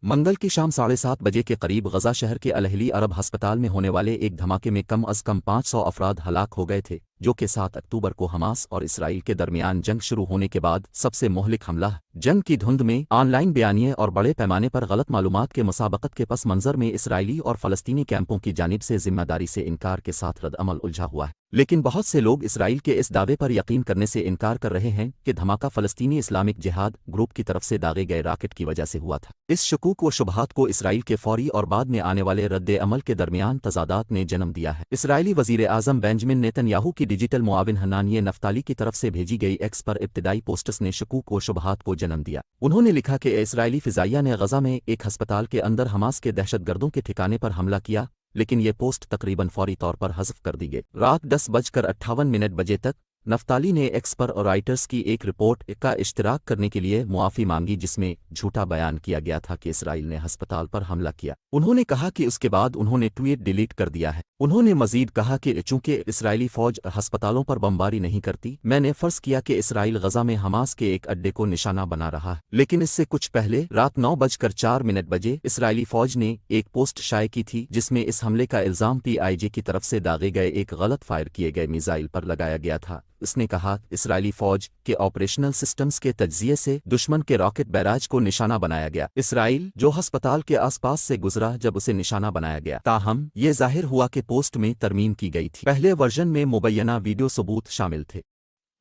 منگل کی شام 7:30 بجے کے قریب غزہ شہر کے الہلی عرب ہسپتال میں ہونے والے ایک دھماکے میں کم از کم 500 افراد ہلاک ہو گئے تھے، جو کہ 7 اکتوبر کو حماس اور اسرائیل کے درمیان جنگ شروع ہونے کے بعد سب سے مہلک حملہ ہے۔ جنگ کی دھند میں آن لائن بیانیے اور بڑے پیمانے پر غلط معلومات کے مسابقت کے پس منظر میں اسرائیلی اور فلسطینی کیمپوں کی جانب سے ذمہ داری سے انکار کے ساتھ رد عمل الجھا ہوا ہے، لیکن بہت سے لوگ اسرائیل کے اس دعوے پر یقین کرنے سے انکار کر رہے ہیں کہ دھماکہ فلسطینی اسلامک جہاد گروپ کی طرف سے داغے گئے راکٹ کی وجہ سے ہوا تھا۔ اس شکوک و شبہات کو اسرائیل کے فوری اور بعد میں آنے والے رد عمل کے درمیان تضادات نے جنم دیا ہے۔ اسرائیلی وزیر اعظم بینجمن نیتن یاہو کی ڈیجیٹل معاون حنانیہ نفتالی کی طرف سے بھیجی گئی ایکس پر ابتدائی پوسٹس نے شکوک و شبہات کو جنم دیا۔ انہوں نے لکھا کہ اسرائیلی فضائیہ نے غزہ میں ایک ہسپتال کے اندر حماس کے دہشت گردوں کے ٹھکانے پر حملہ کیا، لیکن یہ پوسٹ تقریباً فوری طور پر حذف کر دی گئی۔ رات 10:58 بجے تک نفتالی نے ایکس پر رائٹرز کی ایک رپورٹ کا اشتراک کرنے کے لیے معافی مانگی، جس میں جھوٹا بیان کیا گیا تھا کہ اسرائیل نے ہسپتال پر حملہ کیا۔ انہوں نے کہا کہ اس کے بعد انہوں نے ٹویٹ ڈیلیٹ کر دیا ہے۔ انہوں نے مزید کہا کہ چونکہ اسرائیلی فوج ہسپتالوں پر بمباری نہیں کرتی، میں نے فرض کیا کہ اسرائیل غزہ میں حماس کے ایک اڈے کو نشانہ بنا رہا ہے، لیکن اس سے کچھ پہلے رات 9:04 بجے اسرائیلی فوج نے ایک پوسٹ شائع کی تھی جس میں اس حملے کا الزام PIJ کی طرف سے داغے گئے ایک غلط فائر کیے گئے میزائل پر لگایا گیا تھا۔ اس نے کہا اسرائیلی فوج کے آپریشنل سسٹمز کے تجزیے سے دشمن کے راکٹ بیراج کو نشانہ بنایا گیا۔ اسرائیل جو ہسپتال کے آس پاس سے گزرا جب اسے نشانہ بنایا گیا، تاہم یہ ظاہر ہوا کہ پوسٹ میں ترمیم کی گئی تھی۔ پہلے ورژن میں مبینہ ویڈیو ثبوت شامل تھے،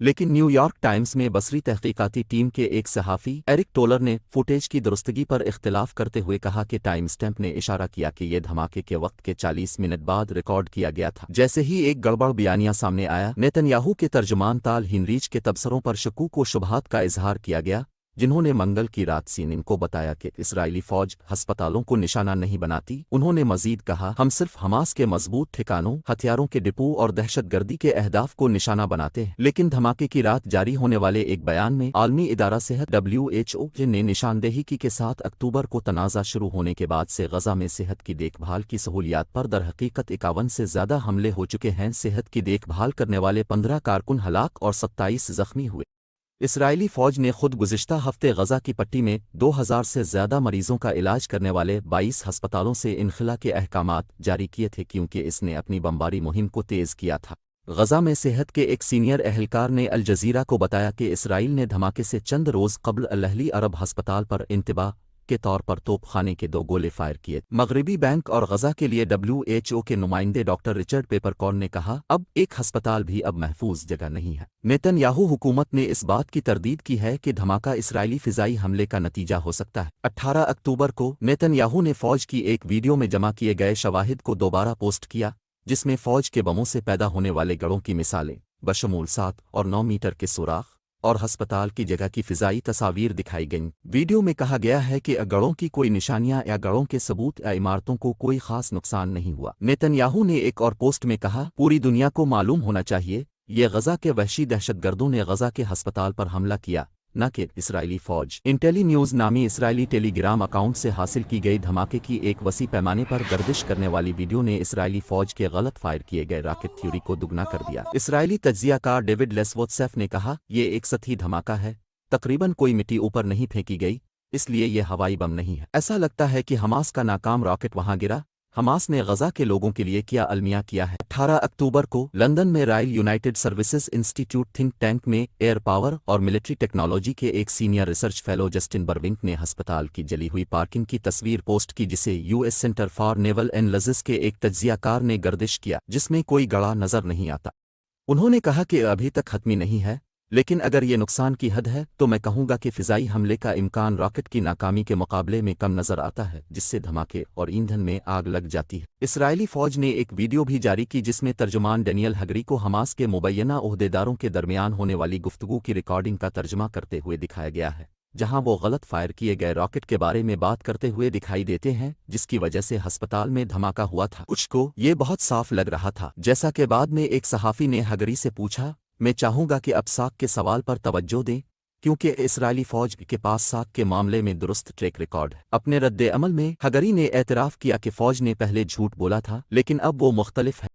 لیکن نیو یارک ٹائمز میں بصری تحقیقاتی ٹیم کے ایک صحافی ایرک ٹولر نے فوٹیج کی درستگی پر اختلاف کرتے ہوئے کہا کہ ٹائم اسٹیمپ نے اشارہ کیا کہ یہ دھماکے کے وقت کے 40 منٹ بعد ریکارڈ کیا گیا تھا۔ جیسے ہی ایک گڑبڑ بیانیہ سامنے آیا، نیتن یاہو کے ترجمان تال ہینریچ کے تبصروں پر شکوک و شبہات کا اظہار کیا گیا، جنہوں نے منگل کی رات CNN کو بتایا کہ اسرائیلی فوج ہسپتالوں کو نشانہ نہیں بناتی۔ انہوں نے مزید کہا، ہم صرف حماس کے مضبوط ٹھکانوں، ہتھیاروں کے ڈپو اور دہشت گردی کے اہداف کو نشانہ بناتے ہیں۔ لیکن دھماکے کی رات جاری ہونے والے ایک بیان میں عالمی ادارہ صحت WHO نے نشاندہی کی کہ 7 اکتوبر کو تنازع شروع ہونے کے بعد سے غزہ میں صحت کی دیکھ بھال کی سہولیات پر درحقیقت 51 سے زیادہ حملے ہو چکے ہیں۔ صحت کی دیکھ بھال کرنے والے 15 کارکن ہلاک اور 27 زخمی ہوئے۔ اسرائیلی فوج نے خود گزشتہ ہفتے غزہ کی پٹی میں 2000 سے زیادہ مریضوں کا علاج کرنے والے 22 ہسپتالوں سے انخلا کے احکامات جاری کیے تھے، کیونکہ اس نے اپنی بمباری مہم کو تیز کیا تھا۔ غزہ میں صحت کے ایک سینئر اہلکار نے الجزیرہ کو بتایا کہ اسرائیل نے دھماکے سے چند روز قبل الہلی عرب ہسپتال پر انتباہ کے طور پر توپ خانے کے 2 گولے فائر کیے۔ مغربی بینک اور غزہ کے لیے WHO کے نمائندے ڈاکٹر رچرڈ پیپرکورن نے کہا، اب ایک ہسپتال بھی اب محفوظ جگہ نہیں ہے۔ نیتن یاہو حکومت نے اس بات کی تردید کی ہے کہ دھماکہ اسرائیلی فضائی حملے کا نتیجہ ہو سکتا ہے۔ 18 اکتوبر کو نیتن یاہو نے فوج کی ایک ویڈیو میں جمع کیے گئے شواہد کو دوبارہ پوسٹ کیا، جس میں فوج کے بموں سے پیدا ہونے والے گڑھوں کی مثالیں بشمول 7 اور 9 میٹر کے سوراخ اور ہسپتال کی جگہ کی فضائی تصاویر دکھائی گئیں۔ ویڈیو میں کہا گیا ہے کہ گڑھوں کی کوئی نشانیاں یا گڑھوں کے ثبوت یا عمارتوں کو کوئی خاص نقصان نہیں ہوا۔ نیتن یاہو نے ایک اور پوسٹ میں کہا، پوری دنیا کو معلوم ہونا چاہیے یہ غزہ کے وحشی دہشت گردوں نے غزہ کے ہسپتال پر حملہ کیا، نہ کہ اسرائیلی فوج۔ انٹیلی نیوز نامی اسرائیلی ٹیلی گرام اکاؤنٹ سے حاصل کی گئی دھماکے کی ایک وسیع پیمانے پر گردش کرنے والی ویڈیو نے اسرائیلی فوج کے غلط فائر کیے گئے راکٹ تھیوری کو دگنا کر دیا۔ اسرائیلی تجزیہ کار ڈیوڈ لیسوتسیف نے کہا، یہ ایک سطحی دھماکہ ہے، تقریباً کوئی مٹی اوپر نہیں پھینکی گئی، اس لیے یہ ہوائی بم نہیں ہے۔ ایسا لگتا ہے کہ حماس کا ناکام راکٹ وہاں گرا۔ حماس نے غزہ کے لوگوں کے لیے کیا المیہ کیا ہے۔ 18 اکتوبر کو لندن میں رائل یونائٹڈ سروسز انسٹی ٹیوٹ تھنک ٹینک میں ایئر پاور اور ملٹری ٹیکنالوجی کے ایک سینئر ریسرچ فیلو جسٹن برونک نے ہسپتال کی جلی ہوئی پارکنگ کی تصویر پوسٹ کی، جسے US centre for naval analysis کے ایک تجزیہ کار نے گردش کیا، جس میں کوئی گڑھا نظر نہیں آتا۔ انہوں نے کہا کہ ابھی تک حتمی نہیں ہے، لیکن اگر یہ نقصان کی حد ہے تو میں کہوں گا کہ فضائی حملے کا امکان راکٹ کی ناکامی کے مقابلے میں کم نظر آتا ہے، جس سے دھماکے اور ایندھن میں آگ لگ جاتی ہے۔ اسرائیلی فوج نے ایک ویڈیو بھی جاری کی جس میں ترجمان ڈینیل ہگری کو حماس کے مبینہ عہدیداروں کے درمیان ہونے والی گفتگو کی ریکارڈنگ کا ترجمہ کرتے ہوئے دکھایا گیا ہے، جہاں وہ غلط فائر کیے گئے راکٹ کے بارے میں بات کرتے ہوئے دکھائی دیتے ہیں، جس کی وجہ سے ہسپتال میں دھماکہ ہوا تھا۔ کچھ کو یہ بہت صاف لگ رہا تھا، جیسا کہ بعد میں ایک صحافی نے ہگری سے پوچھا، میں چاہوں گا کہ اب ساک کے سوال پر توجہ دیں، کیونکہ اسرائیلی فوج کے پاس ساک کے معاملے میں درست ٹریک ریکارڈ ہے۔ اپنے رد عمل میں ہگری نے اعتراف کیا کہ فوج نے پہلے جھوٹ بولا تھا، لیکن اب وہ مختلف ہے۔